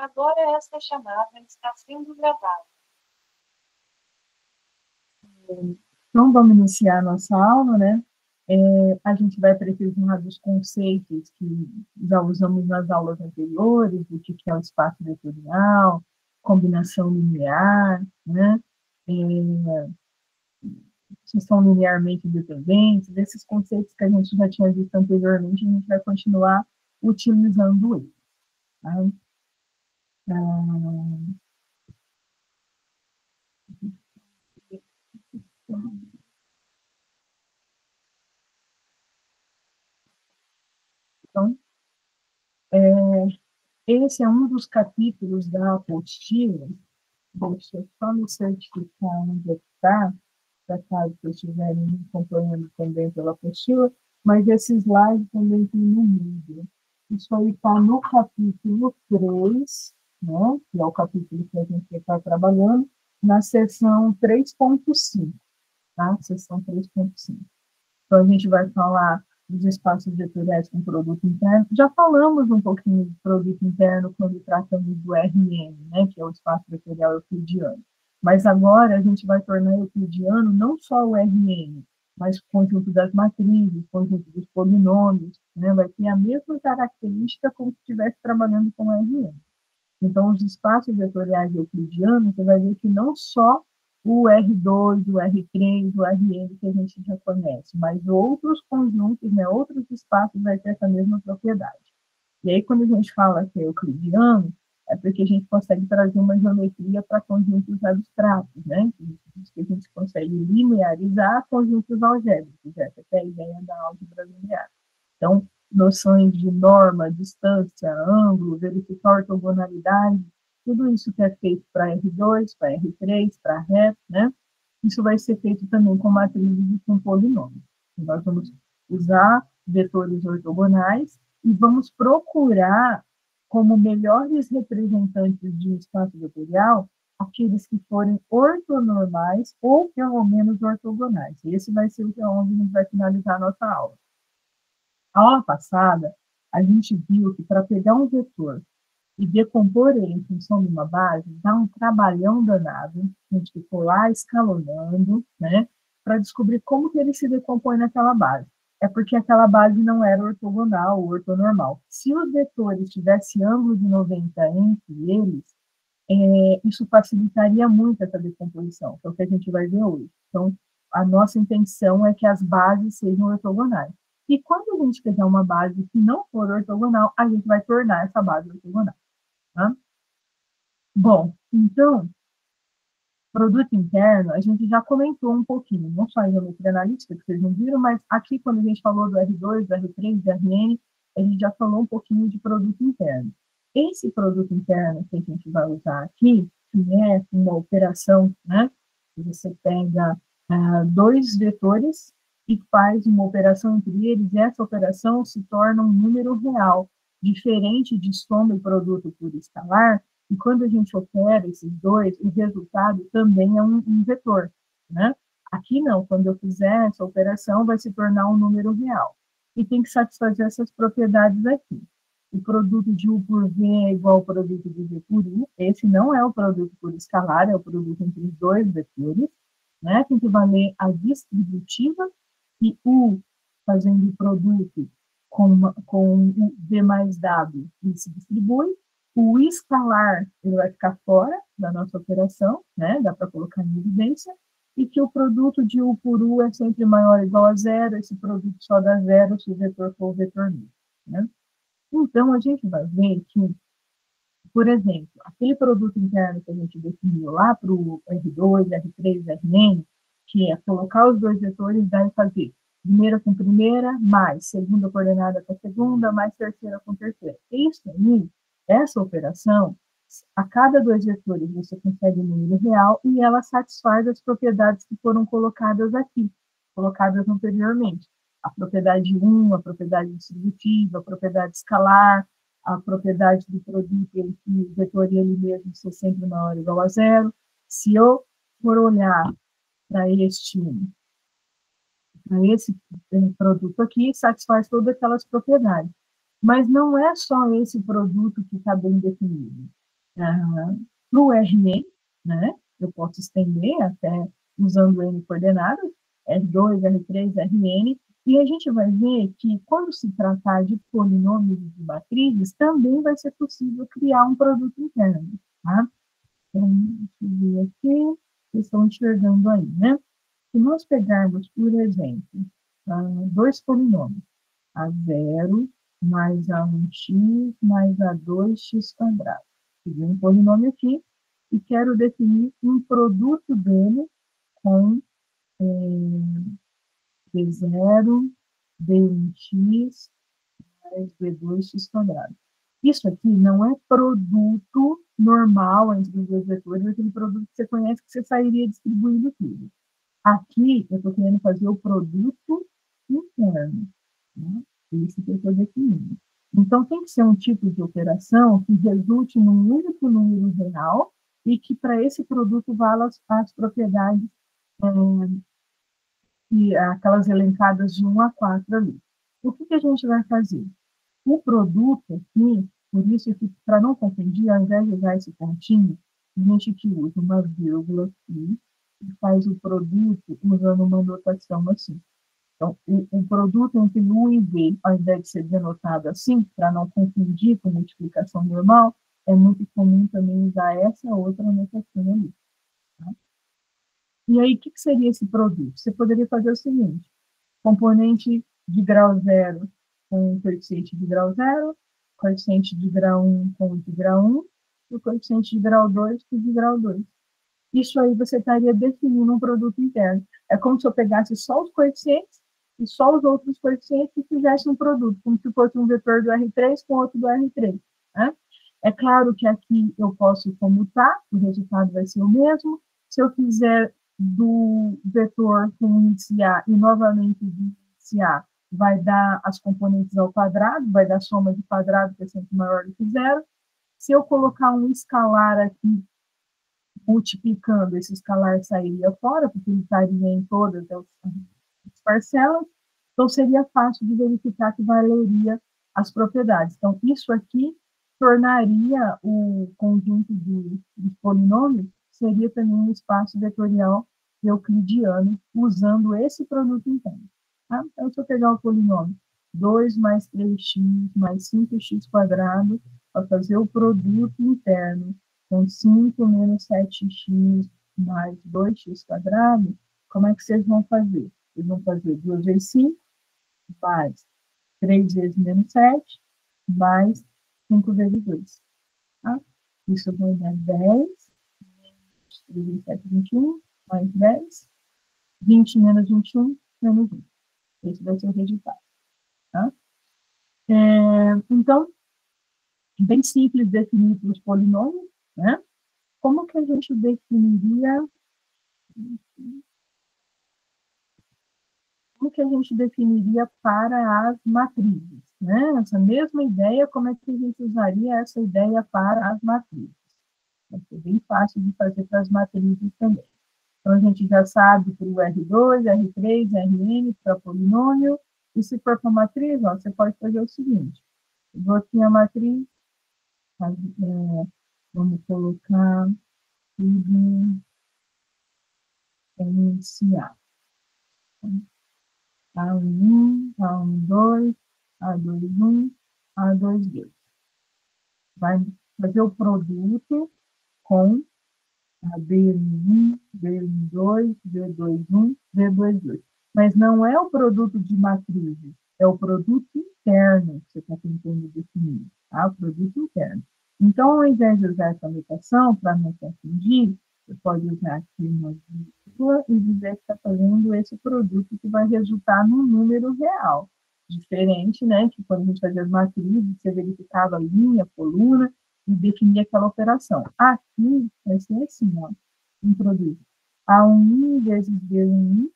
Agora esta chamada está sendo gravada. Então, vamos iniciar a nossa aula, né? A gente vai precisar dos conceitos que já usamos nas aulas anteriores, do que é o espaço vetorial, combinação linear, né? Se são linearmente dependentes, esses conceitos que a gente já tinha visto anteriormente, a gente vai continuar utilizando eles. Tá? Então, esse é um dos capítulos da apostila. Deixa eu só me certificar onde está, para caso vocês estiverem me acompanhando também pela apostila, mas esse slide também tem no vídeo. Isso aí está no capítulo 3, né, que é o capítulo que a gente está trabalhando, na seção 3.5, tá? Seção 3.5. Então, a gente vai falar dos espaços vetoriais com produto interno. Já falamos um pouquinho de produto interno quando tratamos do RN, né, que é o espaço vetorial euclidiano. Mas agora a gente vai tornar euclidiano não só o RN, mas o conjunto das matrizes, o conjunto dos polinômios, né, vai ter a mesma característica como se estivesse trabalhando com o RN. Então, os espaços vetoriais euclidianos, você vai ver que não só o R2, o R3, o Rn que a gente já conhece, mas outros conjuntos, né, outros espaços vai ter essa mesma propriedade. E aí, quando a gente fala que é euclidiano, é porque a gente consegue trazer uma geometria para conjuntos abstratos, né? Que a gente consegue linearizar conjuntos algébricos, essa é a ideia da álgebra linear. Então, noções de norma, distância, ângulo, verificar ortogonalidade, tudo isso que é feito para R2, para R3, para REP, né? Isso vai ser feito também com matrizes e com polinômios. Nós vamos usar vetores ortogonais e vamos procurar como melhores representantes de um espaço vetorial aqueles que forem ortonormais ou pelo menos ortogonais. Esse vai ser onde a gente vai finalizar a nossa aula. A aula passada, a gente viu que para pegar um vetor e decompor ele em função de uma base, dá um trabalhão danado, a gente ficou lá escalonando, né, para descobrir como que ele se decompõe naquela base. É porque aquela base não era ortogonal ou ortonormal. Se os vetores tivessem ângulo de 90 entre eles, isso facilitaria muito essa decomposição, que é o que a gente vai ver hoje. Então, a nossa intenção é que as bases sejam ortogonais. E quando a gente pegar uma base que não for ortogonal, a gente vai tornar essa base ortogonal. Tá? Bom, então, produto interno, a gente já comentou um pouquinho, não só em geometria analítica, que vocês não viram, mas aqui, quando a gente falou do R2, do R3, do Rn, a gente já falou um pouquinho de produto interno. Esse produto interno que a gente vai usar aqui, que é uma operação, né? Você pega dois vetores e faz uma operação entre eles, e essa operação se torna um número real, diferente de soma e produto por escalar, e quando a gente opera esses dois, o resultado também é um vetor, né? Aqui não, quando eu fizer essa operação, vai se tornar um número real. E tem que satisfazer essas propriedades aqui. O produto de U por V é igual ao produto de V por U. Esse não é o produto por escalar, é o produto entre os dois vetores, né? Tem que valer a distributiva, e U fazendo o produto com V mais W, ele se distribui. O escalar ele vai ficar fora da nossa operação, né? Dá para colocar em evidência, e que o produto de U por U é sempre maior ou igual a zero, esse produto só dá zero se o vetor for o vetor mesmo, né? Então, a gente vai ver que, por exemplo, aquele produto interno que a gente definiu lá para o R2, R3, Rn, que é colocar os dois vetores, dá em fazer primeira com primeira, mais segunda coordenada com segunda, mais terceira com terceira. Isso aí, essa operação, a cada dois vetores você consegue um número real e ela satisfaz as propriedades que foram colocadas aqui, colocadas anteriormente. A propriedade 1, a propriedade distributiva, a propriedade escalar, a propriedade do produto, ele, o vetor ele mesmo ser sempre maior ou igual a zero. Se eu for olhar para esse produto aqui, satisfaz todas aquelas propriedades. Mas não é só esse produto que está bem definido. para o Rn, né? Eu posso estender até usando N coordenadas, R2, R3, Rn, e a gente vai ver que, quando se tratar de polinômios de matrizes, também vai ser possível criar um produto interno, tá? Então, deixa eu ver aqui, vocês estão enxergando aí, né? Se nós pegarmos, por exemplo, dois polinômios, A0 mais A1x mais A2x quadrado. Peguei um polinômio aqui e quero definir um produto dele com B0, B1x mais B2x quadrado. Isso aqui não é produto normal entre os dois vetores, aquele produto que você conhece, que você sairia distribuindo tudo. Aqui, eu estou querendo fazer o produto interno, né? Isso que eu estou definindo. Então, tem que ser um tipo de operação que resulte num único número real e que, para esse produto, vala as propriedades, aquelas elencadas de 1 a 4 ali. O que a gente vai fazer? O produto aqui, por isso que, para não confundir, ao invés de usar esse pontinho, a gente que usa uma vírgula aqui e faz o produto usando uma notação assim. Então, o produto entre U e V, ao invés de ser denotado assim, para não confundir com multiplicação normal, é muito comum também usar essa outra notação ali. Tá? E aí, o que seria esse produto? Você poderia fazer o seguinte: componente de grau 0 com coeficiente de grau 0, coeficiente de grau 1 com o de grau 1, e o coeficiente de grau 2 com o de grau 2. Isso aí você estaria definindo um produto interno. É como se eu pegasse só os coeficientes e só os outros coeficientes e fizesse um produto, como se fosse um vetor do R3 com outro do R3. Né? É claro que aqui eu posso comutar, o resultado vai ser o mesmo. Se eu fizer do vetor com índice A e novamente do índice A, vai dar as componentes ao quadrado, vai dar soma de quadrado, que é sempre maior do que zero. Se eu colocar um escalar aqui, multiplicando, esse escalar sairia fora, porque ele estaria em todas as parcelas, então seria fácil de verificar que valeria as propriedades. Então, isso aqui tornaria o conjunto de polinômios, seria também um espaço vetorial euclidiano, usando esse produto interno. Tá? Então, se eu pegar o polinômio 2 mais 3x mais 5x quadrado, para fazer o produto interno com 5 menos 7x mais 2x quadrado, como é que vocês vão fazer? Vocês vão fazer 2 vezes 5, mais 3 vezes menos 7, mais 5 vezes 2. Tá? Isso vai dar 10, 3 vezes 7, 21, mais 10, 20 menos 21, menos 1. Esse vai ser o resultado. Tá? Então, bem simples definir para os polinômios, né? Como que a gente definiria para as matrizes, né? Essa mesma ideia, como é que a gente usaria essa ideia para as matrizes? Vai ser bem fácil de fazer para as matrizes também. Então, a gente já sabe para o R2, R3, Rn, para polinômio, e se for para matriz, ó, você pode fazer o seguinte: eu vou aqui a matriz, vamos colocar tudo iniciar. A1, A12, A21, A22. Vai fazer o produto com a B1, B12, B21, B22. Mas não é o produto de matrizes, é o produto interno que você está tentando definir, tá? O produto interno. Então, ao invés de usar essa notação, para não confundir, você pode usar aqui uma vírgula e dizer que está fazendo esse produto que vai resultar num número real. Diferente, né, que quando a gente fazia as matrizes, você verificava a linha, coluna, e definia aquela operação. Aqui vai ser assim, ó, introduz A1 vezes B1,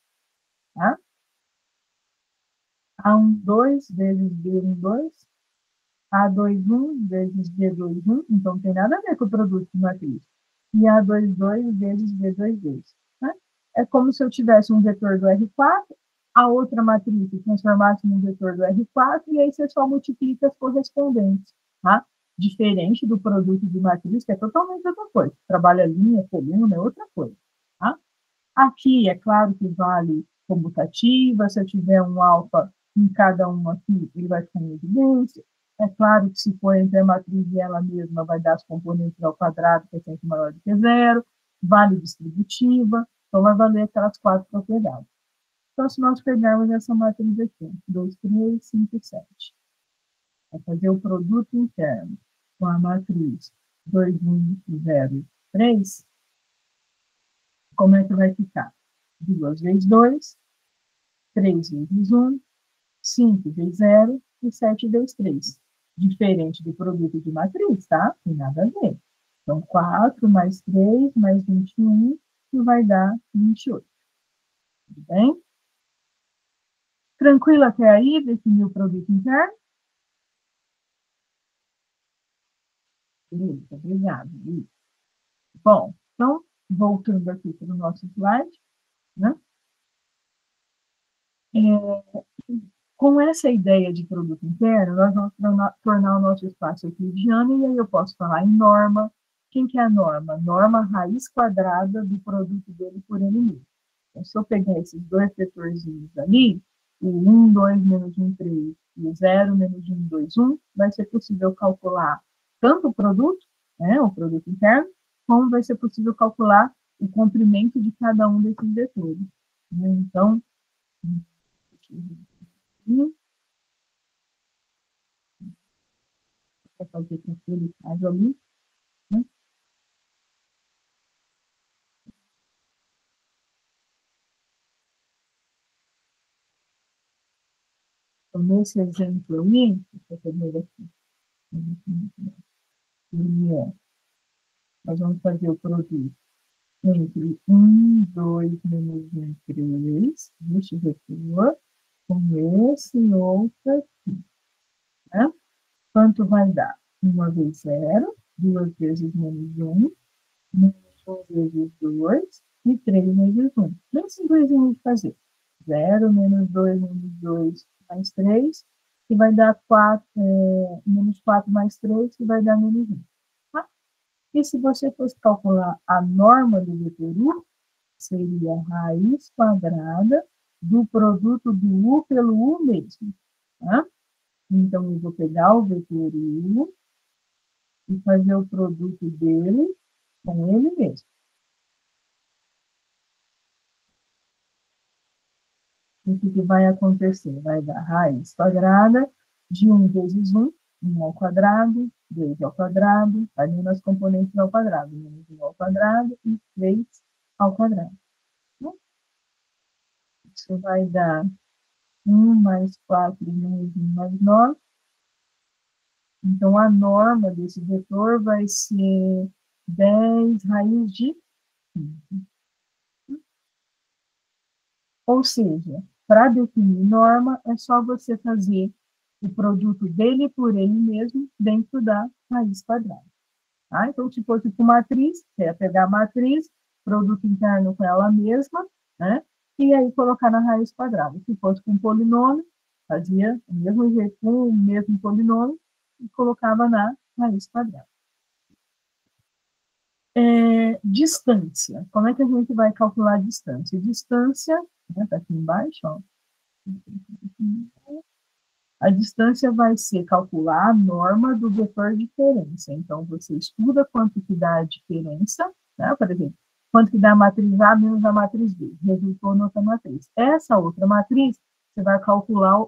tá? A12 vezes B12, A21 vezes B21, então não tem nada a ver com o produto de matriz. E A22 vezes B22. Né? É como se eu tivesse um vetor do R4, a outra matriz se transformasse num vetor do R4, e aí você só multiplica as correspondentes. Tá? Diferente do produto de matriz, que é totalmente outra coisa. Trabalha linha, coluna, é outra coisa. Tá? Aqui, é claro que vale comutativa, se eu tiver um alfa em cada uma aqui, ele vai ficar em evidência. É claro que se for entre a matriz e ela mesma, vai dar as componentes ao quadrado, que é sempre maior do que zero, vale distributiva, então vai valer aquelas 4 propriedades. Então, se nós pegarmos essa matriz aqui, 2, 3, 5, 7, vai fazer o produto interno com a matriz 2, 1, 0, 3, como é que vai ficar? 2 vezes 2, 3 vezes 1, 5 vezes 0 e 7 vezes 3. Diferente do produto de matriz, tá? Tem nada a ver. Então, 4 mais 3 mais 21, que vai dar 28. Tudo bem? Tranquilo até aí? Definir o produto interno? Beleza, obrigado. Bom, então, voltando aqui para o nosso slide, né? Com essa ideia de produto interno, nós vamos tornar o nosso espaço euclidiano, e aí eu posso falar em norma. Quem que é a norma? Norma raiz quadrada do produto dele por ele mesmo. Então, se eu pegar esses dois vetorzinhos ali, o 1, 2, menos 1, 3, e o 0, menos 1, 2, 1, vai ser possível calcular tanto o produto, né, o produto interno, como vai ser possível calcular o comprimento de cada um desses vetores. Então, para fazer com que ele caso ali, né? Então, nesse exemplo ali, deixa eu ver aqui, nós vamos fazer o produto entre 1, 2, menos 1, 3, este vetor, com esse outro aqui, né? Quanto vai dar? 1 vezes 0, 2 vezes menos 1, menos 1 vezes 2 e 3 vezes 1. Bem simplesinho de fazer. 0 menos 2 menos 2 mais 3, que vai dar 4, menos 4 mais 3, que vai dar menos 1. Tá? E se você fosse calcular a norma do vetor U, seria a raiz quadrada do produto do U pelo U mesmo. Tá? Então, eu vou pegar o vetor U e fazer o produto dele com ele mesmo. O que vai acontecer? Vai dar raiz quadrada de 1 vezes 1, 1 ao quadrado, 2 ao quadrado, ali nas componentes ao quadrado, menos 1 ao quadrado e 3 ao quadrado. Isso vai dar 1 mais 4 menos 1 mais 9. Então, a norma desse vetor vai ser 10 raiz de 5. Ou seja, para definir norma, é só você fazer o produto dele por ele mesmo dentro da raiz quadrada. Tá? Então, se fosse com matriz, você ia pegar a matriz, produto interno com ela mesma, né? E aí colocar na raiz quadrada. Se fosse com polinômio, fazia o mesmo jeito com o mesmo polinômio e colocava na raiz quadrada. Distância. Como é que a gente vai calcular a distância? Distância, né, tá aqui embaixo, ó. A distância vai ser calcular a norma do vetor diferença. Então, você estuda quanto que dá a diferença, né? Por exemplo, quanto que dá a matriz A menos a matriz B. Resultou noutra matriz. Essa outra matriz, você vai calcular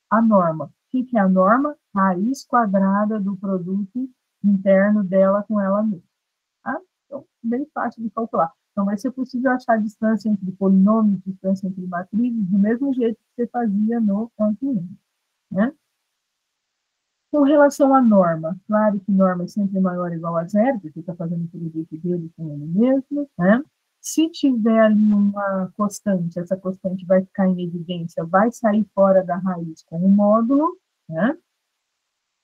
a norma. O que é a norma? Raiz quadrada do produto interno dela com ela mesma. Tá? Então, bem fácil de calcular. Então, vai ser possível achar a distância entre polinômios, distância entre matrizes, do mesmo jeito que você fazia no ponto 1. Né? Com relação à norma, claro que norma é sempre maior ou igual a zero, porque está fazendo o produto dele com ele mesmo. Né? Se tiver ali uma constante, essa constante vai ficar em evidência, vai sair fora da raiz com o módulo, né?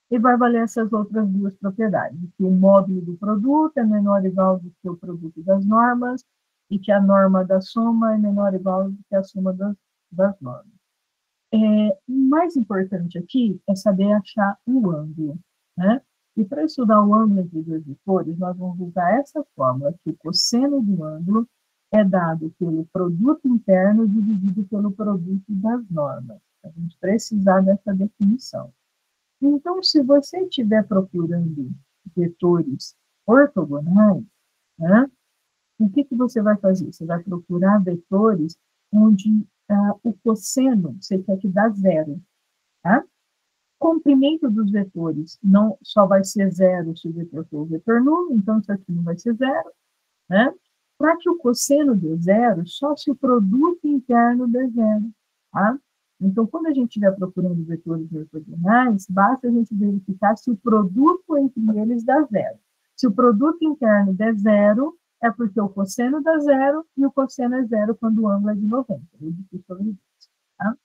E vai valer essas outras duas propriedades, que o módulo do produto é menor ou igual do que o produto das normas, e que a norma da soma é menor ou igual do que a soma das normas. O mais importante aqui é saber achar o ângulo, né? E para estudar o ângulo entre dois vetores, nós vamos usar essa fórmula, que o cosseno do ângulo é dado pelo produto interno dividido pelo produto das normas. A gente precisar dessa definição. Então, se você estiver procurando vetores ortogonais, né, o que você vai fazer? Você vai procurar vetores onde o cosseno você quer que dá zero. Tá? Comprimento dos vetores não só vai ser zero se o vetor for o vetor nulo, então isso aqui não vai ser zero. Né? Para que o cosseno dê zero, só se o produto interno der zero. Tá? Então, quando a gente estiver procurando vetores ortogonais, basta a gente verificar se o produto entre eles dá zero. Se o produto interno der zero, é porque o cosseno dá zero, e o cosseno é zero quando o ângulo é de 90. Tá?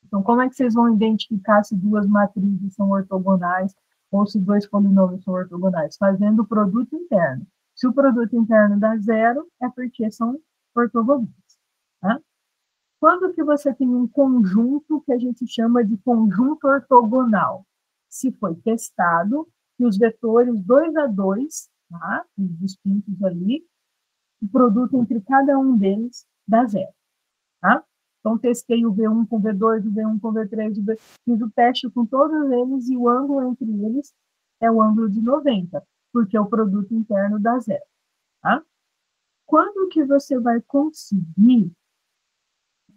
Então, como é que vocês vão identificar se duas matrizes são ortogonais ou se dois polinômios são ortogonais? Fazendo o produto interno. Se o produto interno dá zero, é porque são ortogonais. Tá? Quando que você tem um conjunto que a gente chama de conjunto ortogonal? Se foi testado que os vetores 2 a 2, tá? Os distintos ali, o produto entre cada um deles dá zero. Tá? Então, testei o V1 com o V2, o V1 com o V3, fiz o teste com todos eles e o ângulo entre eles é o ângulo de 90, porque o produto interno dá zero. Tá? Quando que você vai conseguir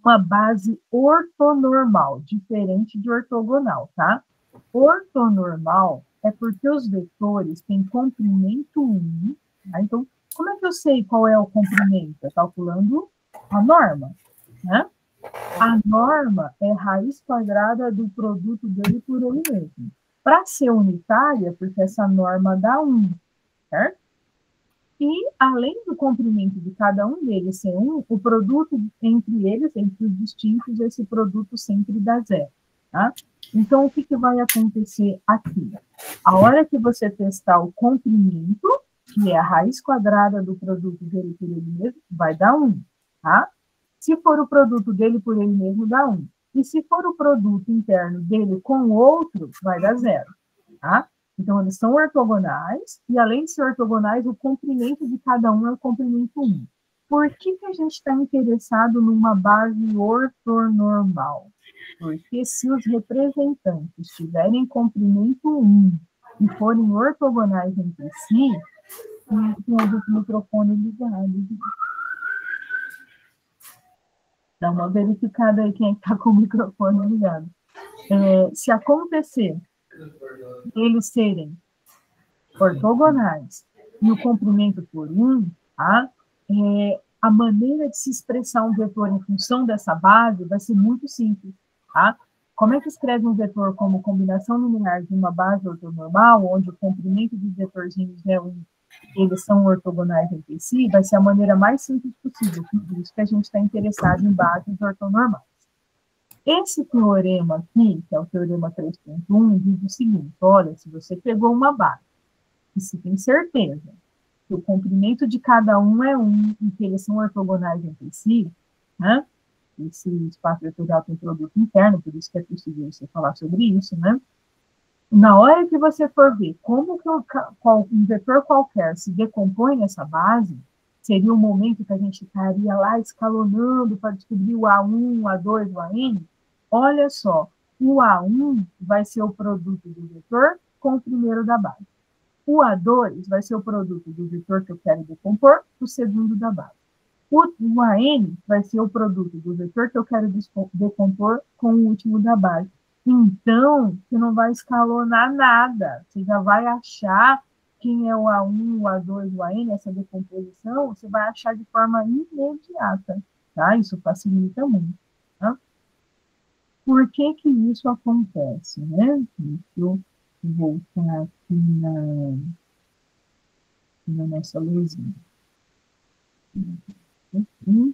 uma base ortonormal, diferente de ortogonal, tá? Ortonormal é porque os vetores têm comprimento 1, tá? Então, como é que eu sei qual é o comprimento? É calculando a norma, né? A norma é raiz quadrada do produto dele por ele mesmo. Para ser unitária, porque essa norma dá 1, certo? E, além do comprimento de cada um deles ser 1, o produto entre eles, entre os distintos, esse produto sempre dá zero. Tá? Então, o que vai acontecer aqui? A hora que você testar o comprimento, que é a raiz quadrada do produto dele por ele mesmo, vai dar 1. Tá? Se for o produto dele por ele mesmo, dá 1. E se for o produto interno dele com o outro, vai dar 0. Tá? Então, eles são ortogonais, e além de ser ortogonais, o comprimento de cada um é o comprimento 1. Por que a gente está interessado numa base ortonormal? Porque se os representantes tiverem comprimento 1 e forem ortogonais entre si, tem o microfone ligado. Dá uma verificada aí quem está com o microfone ligado. Se acontecer eles serem ortogonais e o comprimento for 1, tá? A maneira de se expressar um vetor em função dessa base vai ser muito simples. Tá? Como é que escreve um vetor como combinação linear de uma base ortonormal, onde o comprimento dos vetorzinhos é 1, eles são ortogonais entre si, vai ser a maneira mais simples possível. Por isso que a gente está interessado em bases ortonormais. Esse teorema aqui, que é o teorema 3.1, diz o seguinte: olha, se você pegou uma base e se tem certeza que o comprimento de cada um é 1 e que eles são ortogonais entre si, né? Esse espaço vetorial tem produto interno, por isso que é possível você falar sobre isso, né? Na hora que você for ver como que um vetor qualquer se decompõe nessa base, seria o momento que a gente estaria lá escalonando para descobrir o A1, o A2, o AN. Olha só, o A1 vai ser o produto do vetor com o primeiro da base. O A2 vai ser o produto do vetor que eu quero decompor, o segundo da base. O AN vai ser o produto do vetor que eu quero decompor com o último da base. Então, você não vai escalonar nada. Você já vai achar quem é o A1, o A2, o AN, essa decomposição, você vai achar de forma imediata. Tá? Isso facilita muito. Tá? Por que isso acontece? Né? Deixa eu voltar aqui na nossa luzinha. Vou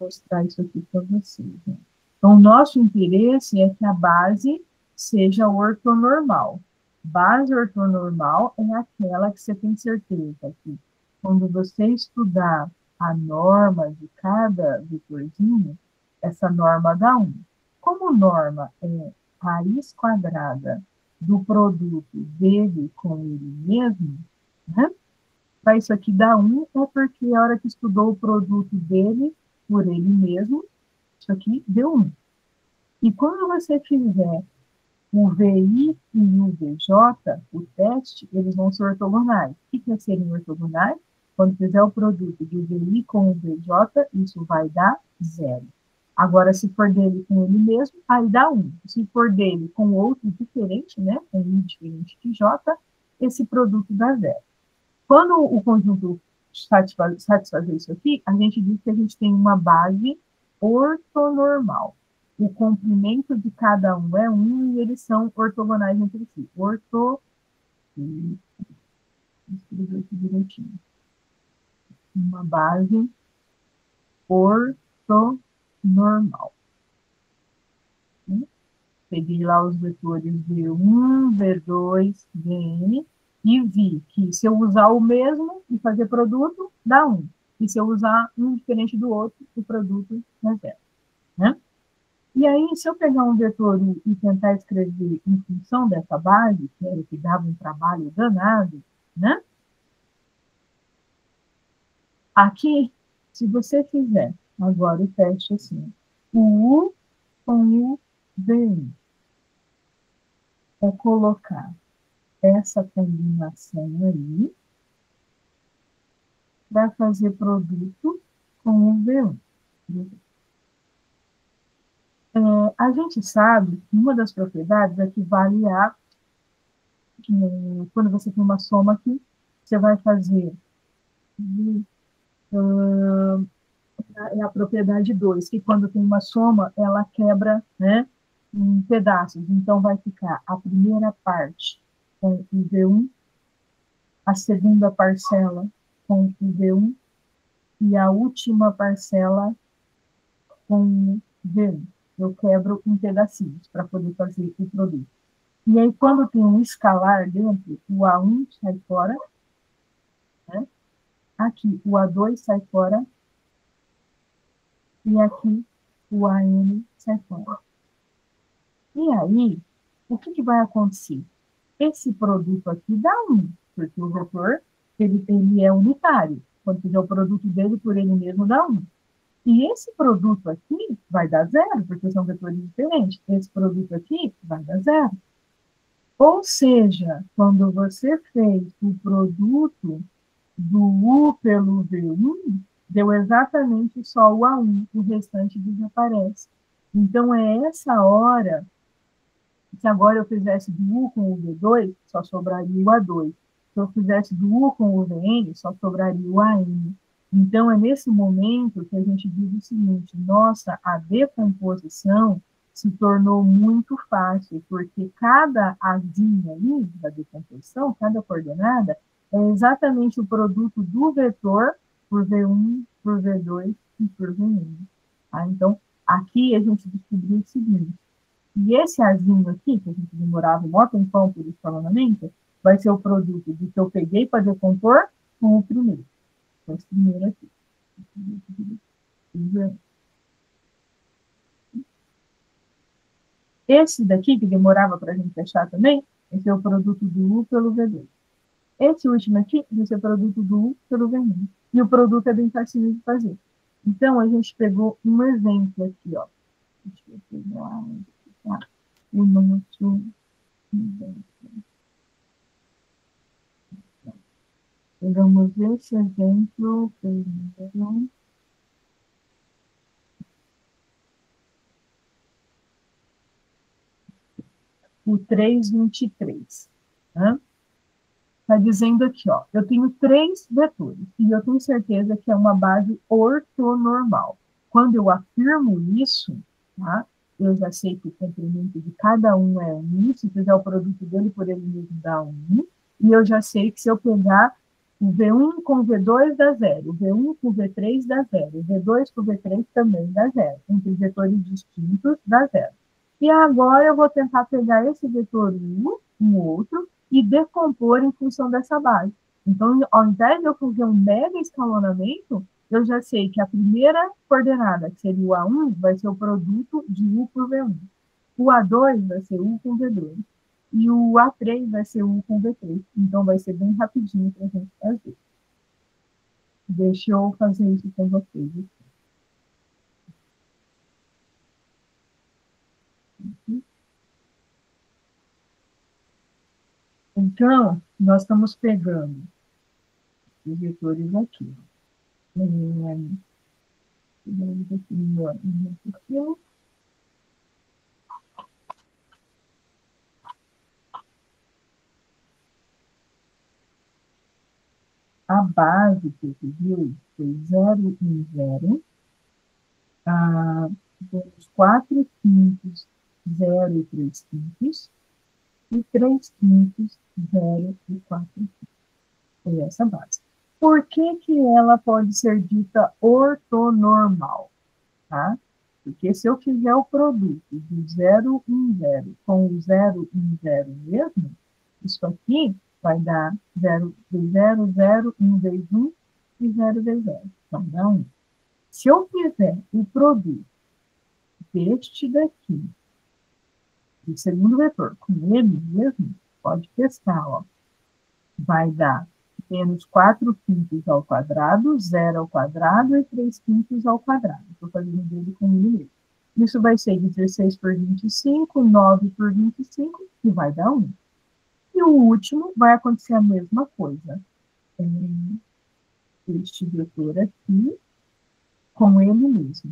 mostrar isso aqui para vocês. Né? Então, o nosso interesse é que a base seja ortonormal. Base ortonormal é aquela que você tem certeza que, quando você estudar a norma de cada vetorzinho, essa norma dá 1. Como norma é raiz quadrada do produto dele com ele mesmo, né? Para isso aqui dar 1 é porque a hora que estudou o produto dele por ele mesmo, isso aqui deu 1. E quando você fizer o VI e o VJ, o teste, eles vão ser ortogonais. O que é serem ortogonais? Quando fizer o produto do VI com o VJ, isso vai dar 0. Agora, se for dele com ele mesmo, aí dá 1. Se for dele com outro diferente, né, com I diferente de J, esse produto dá 0. Quando o conjunto satisfazer isso aqui, a gente diz que a gente tem uma base ortonormal. O comprimento de cada um é 1 e eles são ortogonais entre si. Escrever aqui direitinho. Uma base ortonormal. Peguei lá os vetores V1, V2, Vn, e vi que se eu usar o mesmo e fazer produto, dá 1. E se eu usar um diferente do outro, o produto é 0. Né? E aí, se eu pegar um vetor e tentar escrever em função dessa base, que era o que dava um trabalho danado, né? Aqui, se você fizer agora o teste assim, o U com o V1, é colocar essa combinação aí para fazer produto com o V1. A gente sabe que uma das propriedades é que vale a... Quando você tem uma soma aqui, você vai fazer... é a propriedade 2, que quando tem uma soma, ela quebra, né, em pedaços. Então, vai ficar a primeira parte com o V1, a segunda parcela com o V1 e a última parcela com o V1. Eu quebro em pedacinhos para poder fazer o produto. E aí, quando tem um escalar dentro, o A1 sai fora, né? Aqui o A2 sai fora, e aqui o AN sai fora. E aí, o que vai acontecer? Esse produto aqui dá 1, porque o vetor ele é unitário. Quando fizer o produto dele por ele mesmo, dá 1. E esse produto aqui vai dar 0, porque são vetores diferentes. Esse produto aqui vai dar 0. Ou seja, quando você fez o produto do U pelo V1, deu exatamente só o A1, o restante desaparece. Então, é essa hora, se agora eu fizesse do U com o V2, só sobraria o A2. Se eu fizesse do U com o VN, só sobraria o AN. Então, é nesse momento que a gente diz o seguinte, nossa, a decomposição se tornou muito fácil, porque cada asinha aí da decomposição, cada coordenada, é exatamente o produto do vetor por V1, por V2 e por Vn. Tá? Então, aqui a gente descobriu o seguinte, e esse azinho aqui, que a gente demorava um maior tempão por escalonamento, vai ser o produto do que eu peguei para decompor com o primeiro. Esse primeiro aqui. Esse daqui, que demorava para a gente achar também, esse é o produto do U pelo V2. Esse último aqui, esse é o produto do U pelo V1. E o produto é bem fácil de fazer. Então, a gente pegou um exemplo aqui, ó. Deixa eu pegar o nosso exemplo. Pegamos esse exemplo, o 323. Né? Está dizendo aqui, ó, eu tenho 3 vetores, e eu tenho certeza que é uma base ortonormal. Quando eu afirmo isso, tá, eu já sei que o comprimento de cada um é 1, se fizer o produto dele por ele mesmo dá 1, e eu já sei que se eu pegar o V1 com o V2 dá 0, o V1 com o V3 dá 0, o V2 com o V3 também dá 0, entre vetores distintos dá 0. E agora eu vou tentar pegar esse vetor 1, um outro, e decompor em função dessa base. Então, ao invés de eu fazer um mega escalonamento, eu já sei que a primeira coordenada, que seria o A1, vai ser o produto de U por V1. O A2 vai ser U com V2. e o A3 vai ser U com V3. Então, vai ser bem rapidinho para a gente fazer. Deixa eu fazer isso com vocês. Então, nós estamos pegando os vetores aqui. A base que você viu foi 0 e 0. Temos 4 quintos, 0 e 3 quintos. E 3 quintos, 0 e 4 quintos. Foi essa base. Por que que ela pode ser dita ortonormal? Tá? Porque se eu fizer o produto do 0 em 0 com o 0 em 0 mesmo, isso aqui vai dar 0 vezes 0, 0, 1 vezes 1 e 0 vezes 0. Então, dá 1. Se eu fizer o produto deste daqui, do segundo vetor, com ele mesmo, pode testar, ó. Vai dar menos 4 quintos ao quadrado, 0 ao quadrado e 3 quintos ao quadrado. Estou fazendo dele com ele mesmo. Isso vai ser 16 por 25, 9 por 25, que vai dar 1. E o último vai acontecer a mesma coisa. Este vetor aqui com ele mesmo.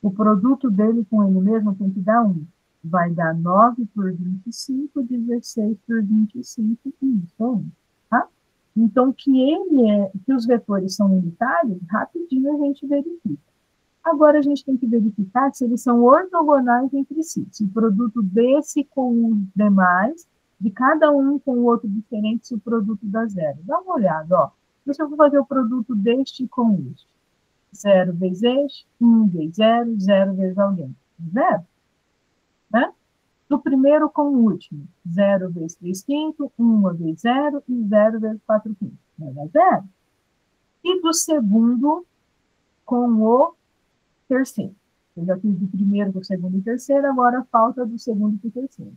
O produto dele com ele mesmo tem que dar 1. Vai dar 9 por 25, 16 por 25, e isso é 1. Tá? Então, que os vetores são unitários, rapidinho a gente verifica. Agora, a gente tem que verificar se eles são ortogonais entre si. Se o produto desse com os demais, de cada um com o outro diferente, se o produto dá 0. Dá uma olhada, ó. Deixa eu fazer o produto deste com este. 0 vezes este, 1 vezes 0, 0 vezes alguém. 0. Né? Do primeiro com o último. 0 vezes 3 quintos, 1 vezes 0 e 0 vezes 4 quintos. Vai dar 0. E do segundo com o terceiro. Eu já fiz do primeiro, do segundo e terceiro, agora falta do segundo e do terceiro.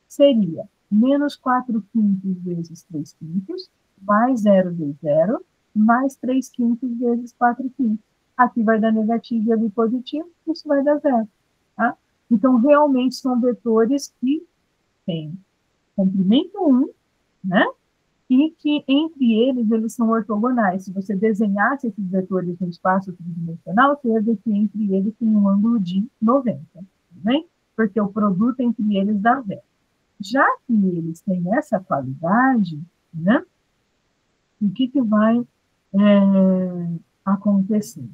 Seria menos 4 quintos vezes 3 quintos, mais 0 vezes 0, mais 3 quintos vezes 4 quintos. Aqui vai dar negativo e ali positivo, isso vai dar 0. Tá? Então, realmente são vetores que têm comprimento 1, né? E que entre eles são ortogonais. Se você desenhasse esses vetores no espaço tridimensional, você ia ver que entre eles tem um ângulo de 90, né? Porque o produto entre eles dá 0. Já que eles têm essa qualidade, né? O que vai acontecer?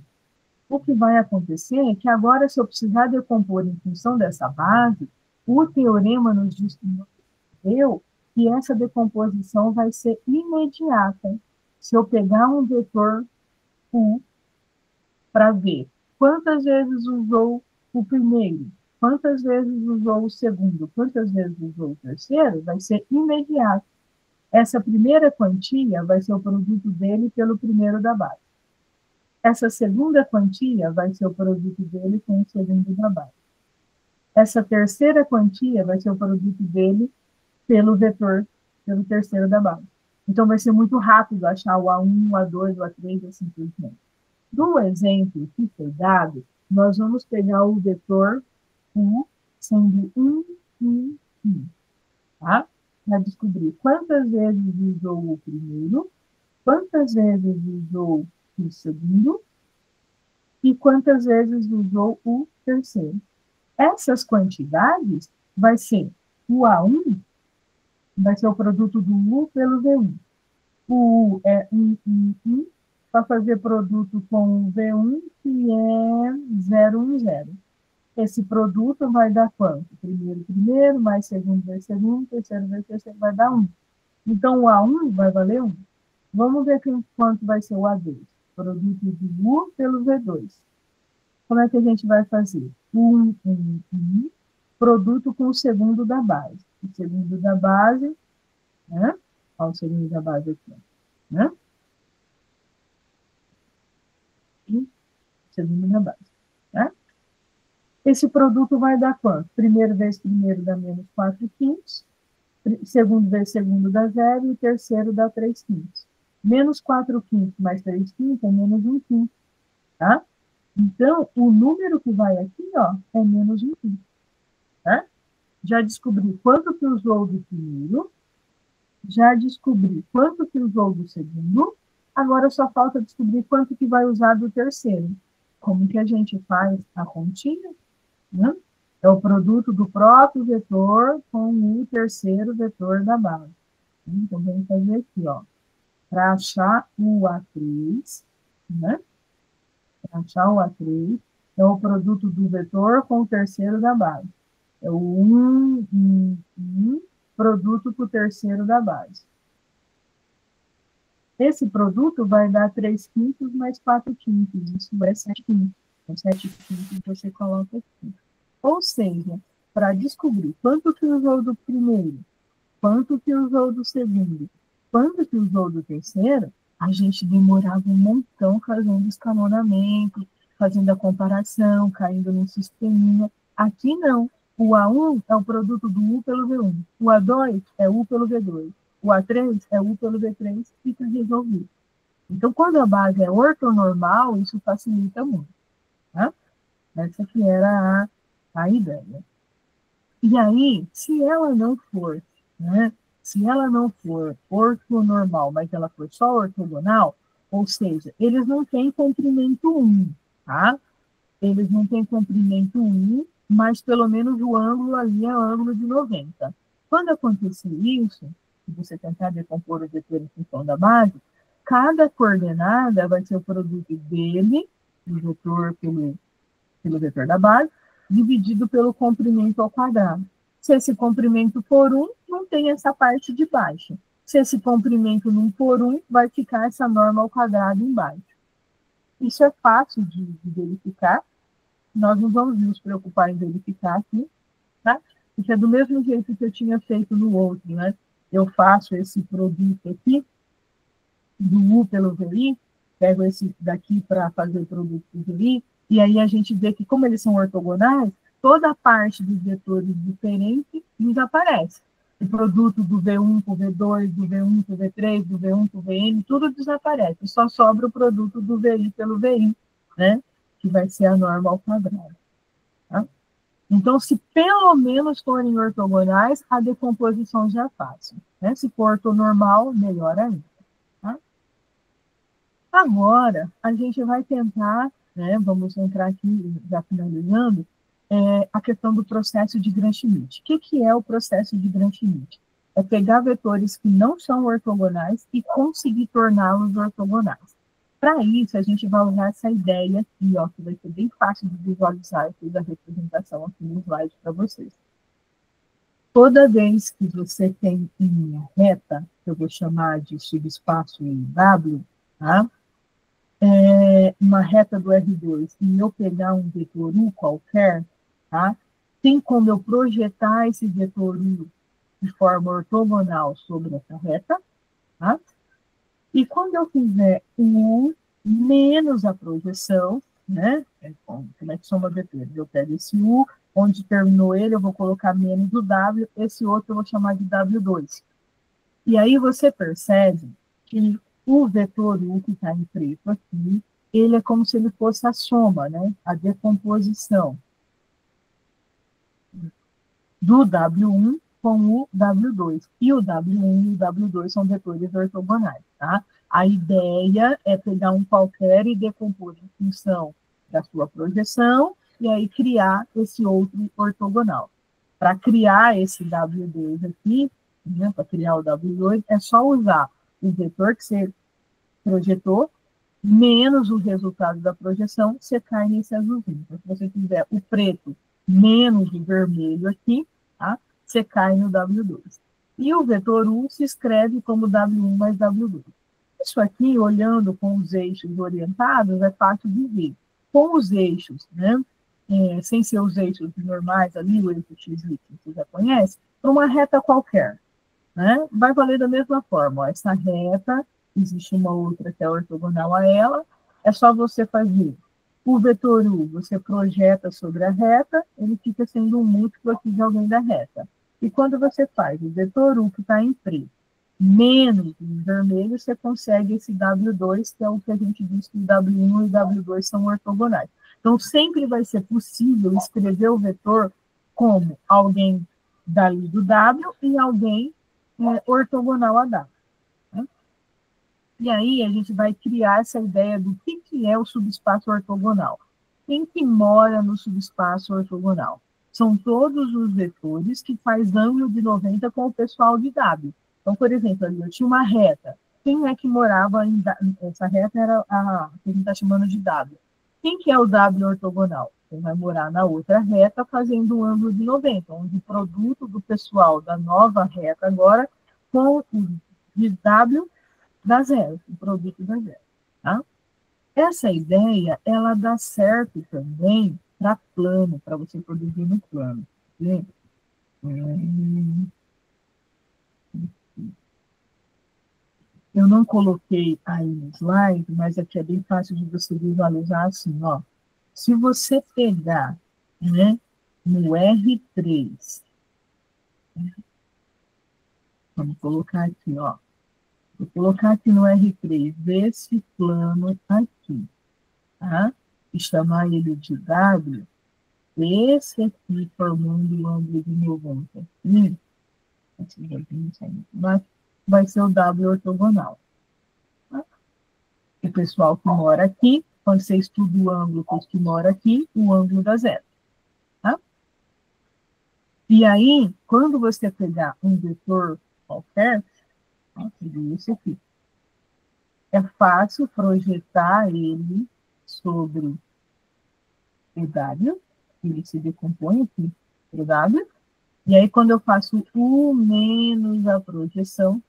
O que vai acontecer é que agora, se eu precisar decompor em função dessa base, o teorema nos deu que essa decomposição vai ser imediata. Se eu pegar um vetor U para ver quantas vezes usou o primeiro, quantas vezes usou o segundo, quantas vezes usou o terceiro, vai ser imediato. Essa primeira quantia vai ser o produto dele pelo primeiro da base. Essa segunda quantia vai ser o produto dele com o segundo da base. Essa terceira quantia vai ser o produto dele pelo vetor, pelo terceiro da base. Então, vai ser muito rápido achar o A1, o A2, o A3, assim por diante. Do exemplo que foi dado, nós vamos pegar o vetor U sendo 1, 1, 1. Tá? Para descobrir quantas vezes usou o primeiro, quantas vezes usou o segundo e quantas vezes usou o terceiro. Essas quantidades vai ser o A1, vai ser o produto do U pelo V1. O U é 1, 1, 1, para fazer produto com o V1, que é 0, 1, 0. Esse produto vai dar quanto? Primeiro, mais segundo, vezes segundo, terceiro, vezes terceiro, vai dar 1. Então, o A1 vai valer 1. Vamos ver quanto vai ser o A2. Produto do U pelo V2. Como é que a gente vai fazer? 1, 1, 1, produto com o segundo da base. O segundo da base, né? Olha o segundo da base aqui, né? E o segundo da base, né? Esse produto vai dar quanto? Primeiro vezes primeiro dá menos 4 quintos, segundo vezes segundo dá 0 e o terceiro dá 3/5. Menos 4/5 mais 3/5 é menos 1/5, tá? Então, o número que vai aqui, ó, é menos 1/5, tá? Já descobri quanto que usou do primeiro, já descobri quanto que usou do segundo, agora só falta descobrir quanto que vai usar do terceiro. Como que a gente faz a continha? Né? É o produto do próprio vetor com o terceiro vetor da base. Então, vamos fazer aqui, ó. Para achar o A3, né? Para achar o A3, é o produto do vetor com o terceiro da base. É o 1, produto com o terceiro da base. Esse produto vai dar 3/5 mais 4/5. Isso é 7/5. Então, 7/5 você coloca aqui. Ou seja, para descobrir quanto que usou do primeiro, quanto que usou do segundo, quanto que usou do terceiro, a gente demorava um montão fazendo escalonamento, fazendo a comparação, caindo no sisteminha. Aqui não. O A1 é o produto do U pelo V1. O A2 é U pelo V2. O A3 é U pelo V3, fica resolvido. Então, quando a base é ortonormal, isso facilita muito. Tá? Essa que era a ideia. E aí, se ela não for, né, se ela não for ortonormal, mas ela for só ortogonal, ou seja, eles não têm comprimento 1, tá? Eles não têm comprimento 1, mas pelo menos o ângulo ali é o ângulo de 90. Quando acontecer isso, se você tentar decompor o vetor em função da base, cada coordenada vai ser o produto dele, do vetor pelo vetor da base, dividido pelo comprimento ao quadrado. Se esse comprimento for 1, não tem essa parte de baixo. Se esse comprimento não for 1, vai ficar essa norma ao quadrado embaixo. Isso é fácil de verificar. Nós não vamos nos preocupar em verificar aqui, tá? Porque é do mesmo jeito que eu tinha feito no outro, né? Eu faço esse produto aqui, do U pelo VI, pego esse daqui para fazer o produto do VI, e aí a gente vê que, como eles são ortogonais, toda a parte dos vetores diferentes desaparece. O produto do V1 com o V2, do V1 com o V3, do V1 com o VN, tudo desaparece. Só sobra o produto do VI pelo VI, né? Que vai ser a norma ao quadrado. Tá? Então, se pelo menos forem ortogonais, a decomposição já é fácil. Né? Se for ortonormal, melhor ainda. Tá? Agora, a gente vai tentar, né, vamos entrar aqui, já finalizando, a questão do processo de Gram-Schmidt. O que é o processo de Gram-Schmidt? É pegar vetores que não são ortogonais e conseguir torná-los ortogonais. Para isso, a gente vai usar essa ideia aqui, ó, que vai ser bem fácil de visualizar. Eu fiz a representação aqui no slide para vocês. Toda vez que você tem uma reta, que eu vou chamar de subespaço em W, tá? Uma reta do R2, e eu pegar um vetor U qualquer, tá? Tem como eu projetar esse vetor U de forma ortogonal sobre essa reta, tá? E quando eu fizer o U menos a projeção, né? Como é que soma vetores? Eu pego esse U, onde terminou ele, eu vou colocar menos o W, esse outro eu vou chamar de W2. E aí você percebe que o vetor U que está em preto aqui, ele é como se ele fosse a soma, né? A decomposição do W1 com o W2. E o W1 e o W2 são vetores ortogonais, tá? A ideia é pegar um qualquer e decompor em função da sua projeção e aí criar esse outro ortogonal. Para criar esse W2 aqui, né, para criar o W2, é só usar o vetor que você projetou menos o resultado da projeção, você cai nesse azulzinho. Então, se você tiver o preto menos o vermelho aqui, tá? Você cai no W2. E o vetor U se escreve como W1 mais W2. Isso aqui, olhando com os eixos orientados, é fácil de ver. Com os eixos, né? Sem ser os eixos normais ali, o eixo X, que você já conhece, para uma reta qualquer, né? Vai valer da mesma forma. Ó, essa reta, existe uma outra que é ortogonal a ela, é só você fazer o vetor U, você projeta sobre a reta, ele fica sendo um múltiplo aqui de alguém da reta. E quando você faz o vetor U, que está em preto, menos em vermelho, você consegue esse W2, que é o que a gente diz que o W1 e o W2 são ortogonais. Então, sempre vai ser possível escrever o vetor como alguém dali do W e alguém ortogonal a W. Né? E aí a gente vai criar essa ideia do que é o subespaço ortogonal. Quem que mora no subespaço ortogonal? São todos os vetores que faz ângulo de 90 com o pessoal de W. Então, por exemplo, ali eu tinha uma reta. Quem é que morava em essa reta era a que a gente está chamando de W. Quem que é o W ortogonal? Quem vai morar na outra reta fazendo um ângulo de 90, onde o produto do pessoal da nova reta agora com o de W dá zero, o produto dá zero. Tá? Essa ideia, ela dá certo também para plano, para você produzir no plano. Eu não coloquei aí no slide, mas aqui é bem fácil de você visualizar assim, ó. Se você pegar, né, no R3, vamos colocar aqui, ó. Vou colocar aqui no R3 esse plano aqui, tá? E chamar ele de W, esse aqui formando o ângulo de 90 aqui, vai ser o W ortogonal. Tá? O pessoal que mora aqui, quando você estuda o ângulo com os que mora aqui, o ângulo dá zero. Tá? E aí, quando você pegar um vetor qualquer, seria esse aqui, é fácil projetar ele sobre o W, ele se decompõe aqui para o W, e aí quando eu faço U menos a projeção,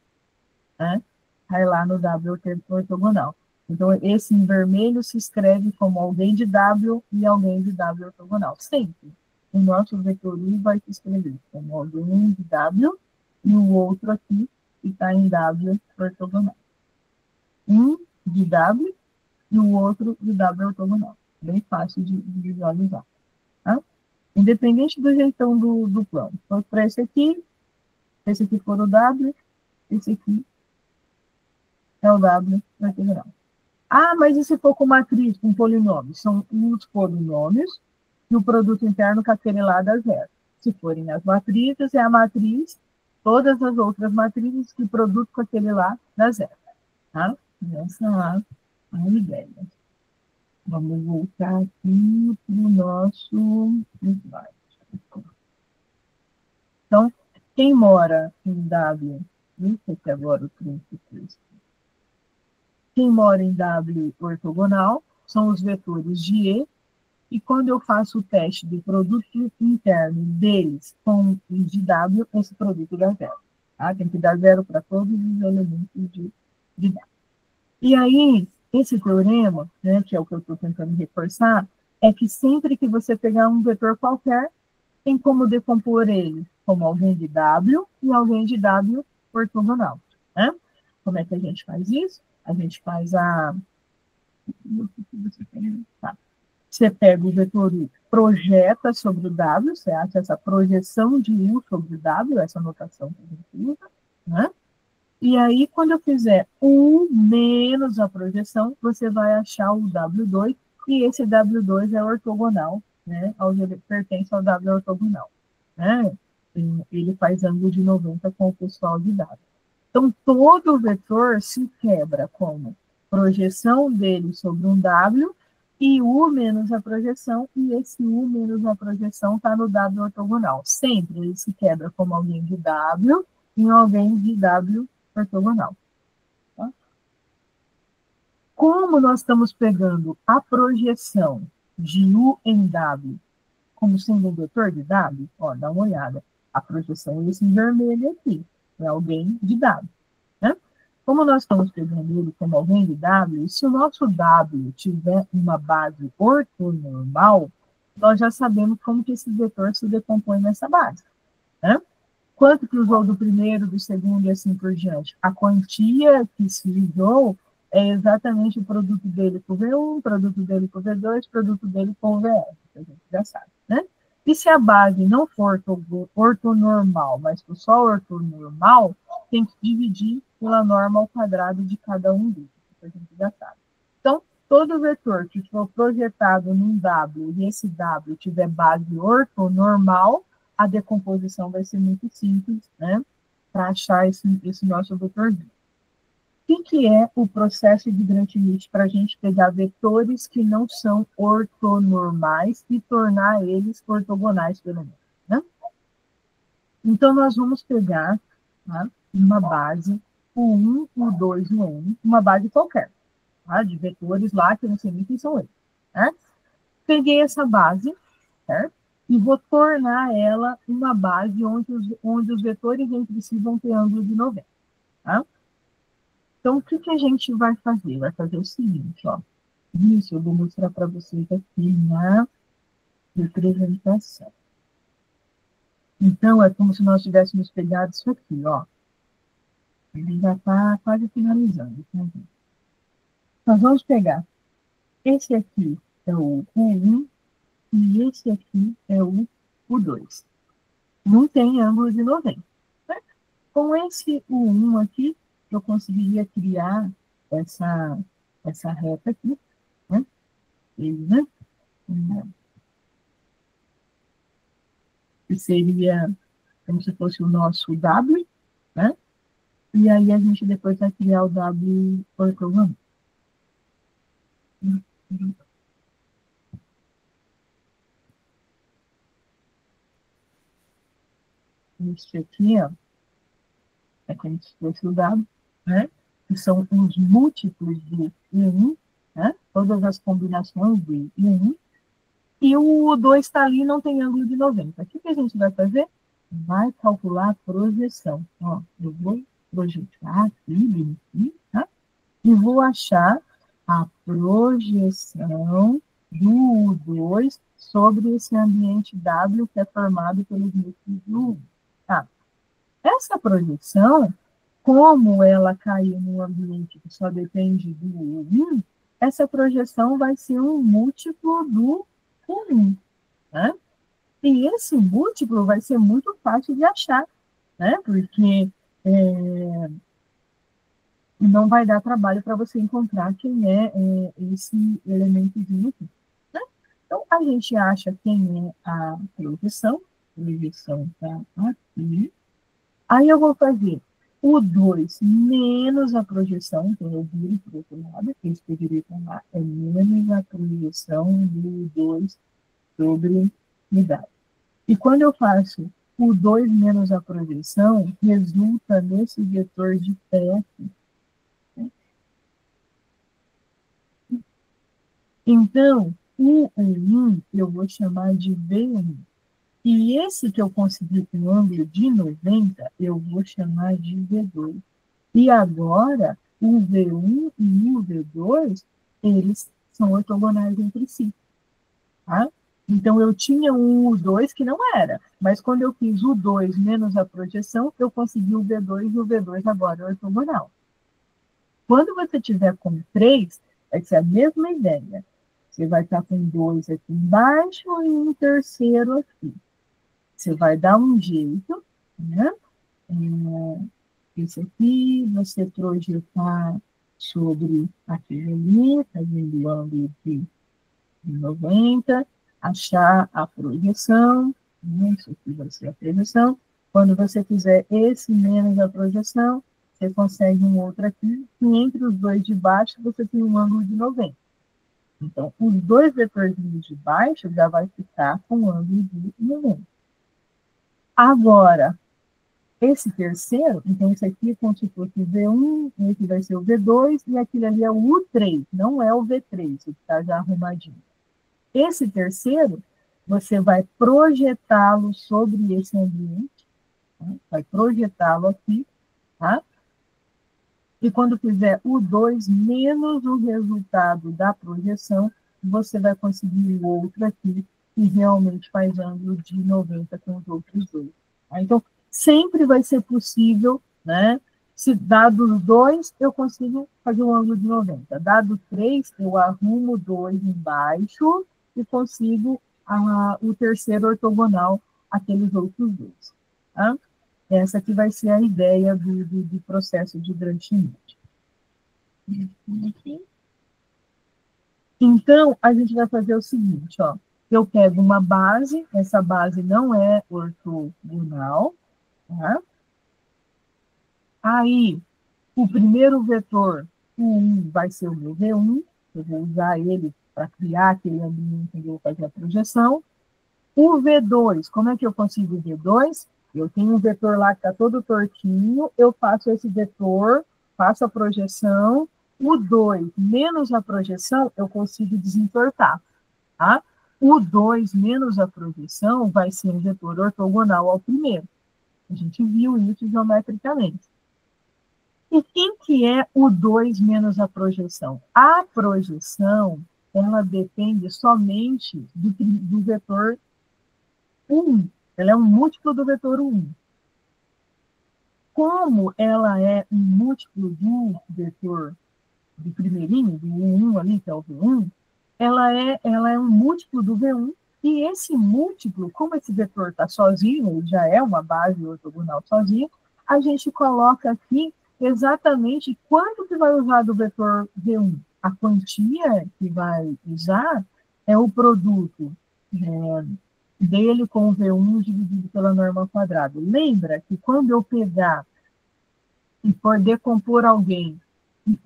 né, vai lá no W ortogonal. Então, esse em vermelho se escreve como alguém de W e alguém de W ortogonal. Sempre. O nosso vetor U vai se escrever como alguém de W e o outro aqui que está em W ortogonal. Um de W e o outro de W ortogonal. Bem fácil de visualizar. Tá? Independente do jeitão do plano. Então, para esse aqui for o W, esse aqui é o W ortogonal. Ah, mas e se for com matriz, com polinômios? São os polinômios e o produto interno com aquele lá dá zero. Se forem as matrizes, é a matriz, todas as outras matrizes que o produto com aquele lá dá zero. Tá? Essa lá é a ideia. Vamos voltar aqui para o nosso slide. Então, quem mora em W, isso aqui agora o 33. Quem mora em W ortogonal são os vetores de E quando eu faço o teste do produto interno deles com os de W, esse produto dá zero. Tá? Tem que dar zero para todos os elementos de W. E aí, esse teorema, né, que é o que eu estou tentando reforçar, é que sempre que você pegar um vetor qualquer, tem como decompor ele como alguém de W e alguém de W ortogonal. Né? Como é que a gente faz isso? A gente faz a... Tá. Você pega o vetor U, projeta sobre o W, você acha essa projeção de U sobre o W, essa notação que a gente usa, né? E aí, quando eu fizer U menos a projeção, você vai achar o W2, e esse W2 é ortogonal, né? Ele pertence ao W ortogonal, né? Ele faz ângulo de 90 com o pessoal de W. Então, todo vetor se quebra como projeção dele sobre um W e U menos a projeção, e esse U menos a projeção está no W ortogonal. Sempre ele se quebra como alguém de W em alguém de W ortogonal. Tá? Como nós estamos pegando a projeção de U em W como sendo um vetor de W, ó, dá uma olhada. A projeção é esse vermelho aqui, é alguém de W. Né? Como nós estamos pegando ele como alguém de W, e se o nosso W tiver uma base ortonormal, nós já sabemos como que esse vetor se decompõe nessa base. Né? Quanto que usou do primeiro, do segundo e assim por diante? A quantia que se usou é exatamente o produto dele com o V1, produto dele com o V2, produto dele com o VF, que a gente já sabe. Né? E se a base não for ortonormal, mas for só ortonormal, tem que dividir pela norma ao quadrado de cada um deles, que a gente já sabe. Então, todo vetor que for projetado num W e esse W tiver base ortonormal, a decomposição vai ser muito simples, né? Para achar esse nosso vetorzinho. O que é o processo de Grant-Schmitt para a gente pegar vetores que não são ortonormais e tornar eles ortogonais, pelo menos, né? Então, nós vamos pegar, tá, uma base, o 1, o 2 e o N, uma base qualquer, tá, de vetores lá, que eu não sei nem quem são eles. Né? Peguei essa base, certo? E vou tornar ela uma base onde os vetores entre si vão ter ângulo de 90. Tá? Então, o que a gente vai fazer? Vai fazer o seguinte, ó. Isso eu vou mostrar para vocês aqui na representação. Então, é como se nós tivéssemos pegado isso aqui, ó. Ele já está quase finalizando. Tá? Nós vamos pegar. Esse aqui é o U1 e esse aqui é o U2. Não tem ângulo de 90. Certo? Com esse U1 aqui, eu conseguiria criar essa reta aqui, né? Ele, né? Que seria como se fosse o nosso W, né? E aí a gente depois vai criar o W ortogonal. Isso aqui, ó, é como se fosse o W, né? Que são os múltiplos de I1, né? Todas as combinações de I1. E o 2 está ali, não tem ângulo de 90. O que a gente vai fazer? Vai calcular a projeção. Ó, eu vou projetar aqui, tá? E vou achar a projeção do 2 sobre esse ambiente W que é formado pelos núcleos do 1. Tá? Essa projeção, como ela caiu num ambiente que só depende do 1, essa projeção vai ser um múltiplo do 1. Né? E esse múltiplo vai ser muito fácil de achar, né? Porque não vai dar trabalho para você encontrar quem é esse elementozinho aqui. Né? Então, a gente acha quem é a projeção está aqui. Aí eu vou fazer o 2 menos a projeção, então eu viro para o outro lado, que isso que eu direito lá é menos a projeção do 2 sobre unidade. E quando eu faço o 2 menos a projeção, resulta nesse vetor de pé aqui. Então, o U1 eu vou chamar de V1. E esse que eu consegui com o ângulo de 90, eu vou chamar de V2. E agora, o V1 e o V2, eles são ortogonais entre si. Tá? Então, eu tinha um U2 que não era, mas quando eu fiz o 2 menos a projeção, eu consegui o V2 e o V2 agora é ortogonal. Quando você tiver com 3, vai ser a mesma ideia. Você vai estar com 2 aqui embaixo e um terceiro aqui. Você vai dar um jeito, né? Esse aqui, você projetar sobre aquele ali, fazendo o ângulo de 90, achar a projeção, né? Isso aqui vai ser a projeção. Quando você fizer esse menos a projeção, você consegue um outro aqui, e entre os dois de baixo, você tem um ângulo de 90. Então, os dois vetorzinhos de baixo já vai ficar com um ângulo de 90. Agora, esse terceiro, então esse aqui é como se fosse o V1, esse vai ser o V2, e aquele ali é o U3, não é o V3, que está já arrumadinho. Esse terceiro, você vai projetá-lo sobre esse ambiente, tá? Vai projetá-lo aqui, tá? E quando fizer o 2 menos o resultado da projeção, você vai conseguir o outro aqui, que realmente faz ângulo de 90 com os outros dois. Tá? Então, sempre vai ser possível, né? Se dado 2, eu consigo fazer um ângulo de 90. Dado 3, eu arrumo 2 embaixo e consigo o terceiro ortogonal àqueles outros dois. Tá? Essa aqui vai ser a ideia do processo de branchimento. Então, a gente vai fazer o seguinte, ó. Eu pego uma base, essa base não é ortogonal, tá? Aí, o primeiro vetor, o 1, vai ser o meu V1, eu vou usar ele para criar aquele ambiente onde eu vou fazer a projeção. O V2, como é que eu consigo o V2? Eu tenho um vetor lá que está todo tortinho, eu faço esse vetor, faço a projeção, o 2 menos a projeção, eu consigo desentortar, tá? O 2 menos a projeção vai ser um vetor ortogonal ao primeiro. A gente viu isso geometricamente. E quem que é o 2 menos a projeção? A projeção, ela depende somente do vetor 1. Ela é um múltiplo do vetor 1. Como ela é um múltiplo do vetor do primeirinho, do 1 ali, que é o V1, ela é um múltiplo do V1, e esse múltiplo, como esse vetor está sozinho, ele já é uma base ortogonal sozinho, a gente coloca aqui exatamente quanto que vai usar do vetor V1. A quantia que vai usar é o produto dele com o V1 dividido pela norma ao quadrado. Lembra que quando eu pegar e for decompor alguém,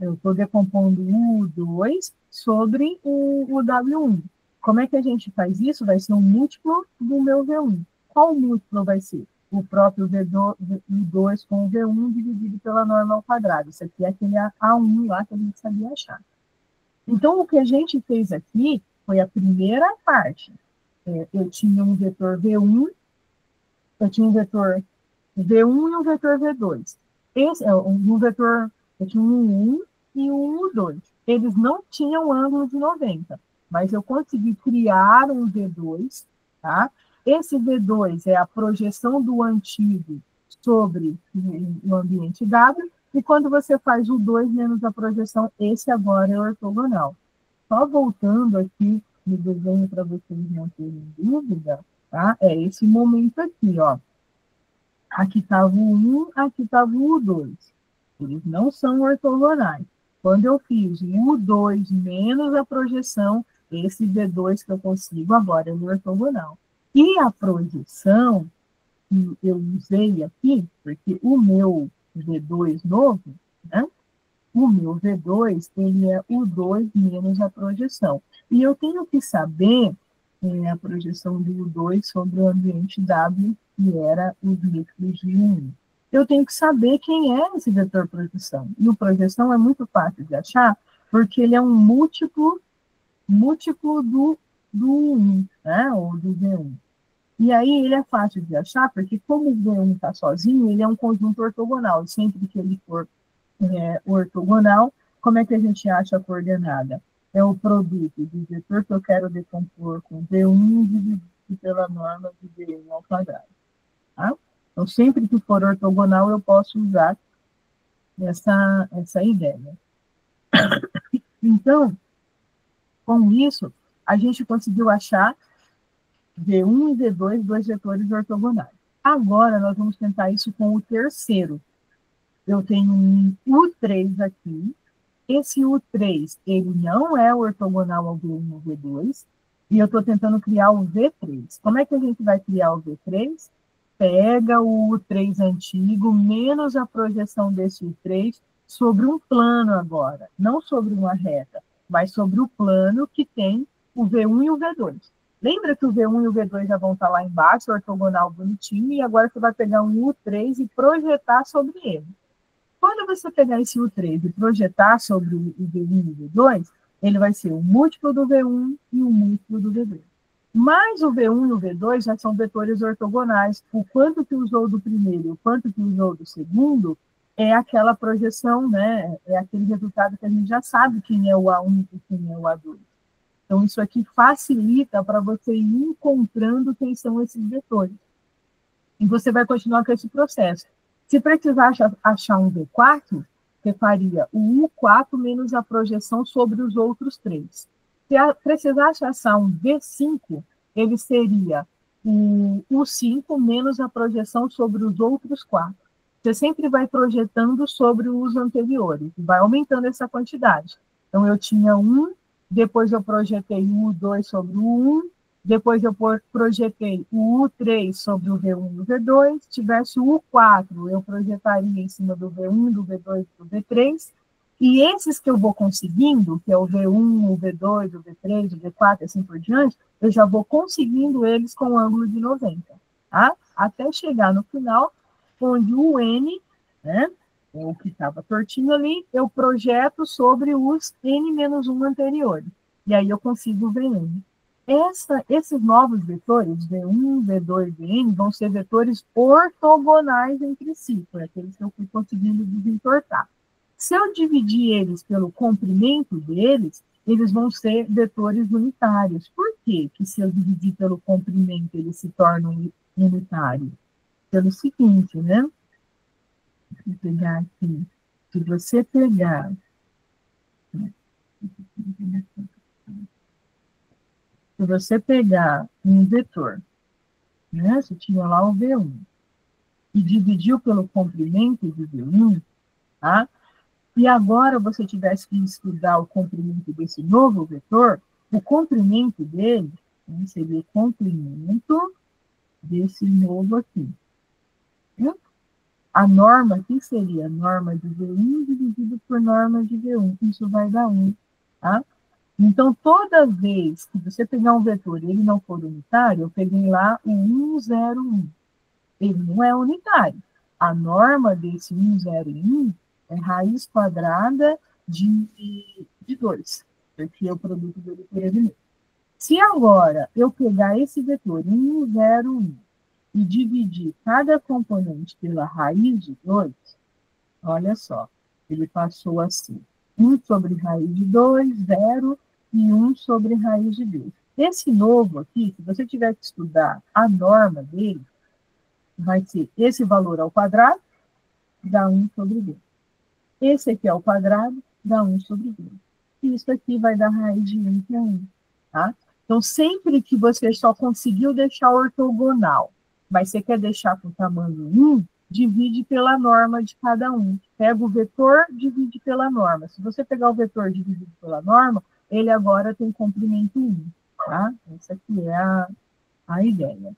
eu estou decompondo o U2 sobre o W1. Como é que a gente faz isso? Vai ser um múltiplo do meu V1. Qual múltiplo vai ser? O próprio U2 com o V1 dividido pela norma ao quadrado. Isso aqui é aquele A1 lá que a gente sabia achar. Então, o que a gente fez aqui foi a primeira parte. Eu tinha um vetor V1, eu tinha um vetor V1 e um vetor V2. Eu tinha um 1 e um U2. Eles não tinham ângulo de 90, mas eu consegui criar um V2, tá? Esse V2 é a projeção do antigo sobre o ambiente W, e quando você faz o 2 menos a projeção, esse agora é ortogonal. Só voltando aqui no desenho para vocês não terem dúvida, tá? É esse momento aqui, ó. Aqui estava o 1, aqui estava o U2. Eles não são ortogonais. Quando eu fiz o U2 menos a projeção, esse V2 que eu consigo agora é o ortogonal. E a projeção que eu usei aqui, porque o meu V2 novo, né? O meu V2, ele é o 2 menos a projeção. E eu tenho que saber a projeção do U2 sobre o ambiente W, que era os líquidos de 1. Eu tenho que saber quem é esse vetor projeção. E o projeção é muito fácil de achar, porque ele é um múltiplo do 1, né? Ou do V1. E aí ele é fácil de achar, porque como o V1 está sozinho, ele é um conjunto ortogonal. E sempre que ele for ortogonal, como é que a gente acha a coordenada? É o produto do vetor que eu quero decompor com V1 dividido pela norma de V1 ao quadrado. Tá? Então, sempre que for ortogonal, eu posso usar essa ideia. Então, com isso, a gente conseguiu achar V1 e V2, dois vetores ortogonais. Agora, nós vamos tentar isso com o terceiro. Eu tenho um U3 aqui. Esse U3, ele não é ortogonal ao V1 ou V2, e eu estou tentando criar o V3. Como é que a gente vai criar o V3? Pega o U3 antigo, menos a projeção desse U3 sobre um plano agora, não sobre uma reta, mas sobre o plano que tem o V1 e o V2. Lembra que o V1 e o V2 já vão estar lá embaixo, ortogonal bonitinho, e agora você vai pegar um U3 e projetar sobre ele. Quando você pegar esse U3 e projetar sobre o V1 e o V2, ele vai ser o múltiplo do V1 e o múltiplo do V2. Mas o V1 e o V2 já são vetores ortogonais. O quanto que usou do primeiro e o quanto que usou do segundo é aquela projeção, né? É aquele resultado que a gente já sabe quem é o A1 e quem é o A2. Então, isso aqui facilita para você ir encontrando quem são esses vetores. E você vai continuar com esse processo. Se precisar achar um V4, você faria o U4 menos a projeção sobre os outros três. Se precisar achar um V5, ele seria o 5 menos a projeção sobre os outros 4. Você sempre vai projetando sobre os anteriores, vai aumentando essa quantidade. Então, eu tinha 1, depois eu projetei o U2 sobre o 1, depois eu projetei o U3 sobre o V1 e o V2, tivesse o U4, eu projetaria em cima do V1, do V2 e do V3, e esses que eu vou conseguindo, que é o V1, o V2, o V3, o V4, assim por diante, eu já vou conseguindo eles com ângulo de 90, tá? Até chegar no final, onde o N, né, o que estava tortinho ali, eu projeto sobre os N-1 anteriores. E aí eu consigo o Vn. Esses novos vetores, V1, V2, Vn, vão ser vetores ortogonais entre si, por aqueles que eu fui conseguindo desentortar. Se eu dividir eles pelo comprimento deles, eles vão ser vetores unitários. Por quê que se eu dividir pelo comprimento eles se tornam unitários? Pelo seguinte, né? Vou pegar aqui. Se você pegar... Se você pegar um vetor, né? Você tinha lá o V1, e dividiu pelo comprimento de V1, tá? E agora você tivesse que estudar o comprimento desse novo vetor, o comprimento dele, né, seria o comprimento desse novo aqui. Né? A norma aqui seria a norma de V1 dividido por norma de V1. Isso vai dar 1. Tá? Então, toda vez que você pegar um vetor e ele não for unitário, eu peguei lá o 1, 0, 1. Ele não é unitário. A norma desse 1, 0 e 1 é raiz quadrada de 2, porque é o produto do vetor mesmo. Se agora eu pegar esse vetor 1, 0, 1 e dividir cada componente pela raiz de 2, olha só, ele passou assim, 1 sobre raiz de 2, 0, e 1 sobre raiz de 2. Esse novo aqui, se você tiver que estudar a norma dele, vai ser esse valor ao quadrado, dá 1 sobre 2. Esse aqui ao quadrado, dá 1 sobre 2. E isso aqui vai dar raiz de 1, que é 1. Tá? Então, sempre que você só conseguiu deixar ortogonal, mas você quer deixar com tamanho 1, divide pela norma de cada um. Pega o vetor, divide pela norma. Se você pegar o vetor dividido pela norma, ele agora tem comprimento 1. Tá? Essa aqui é a ideia.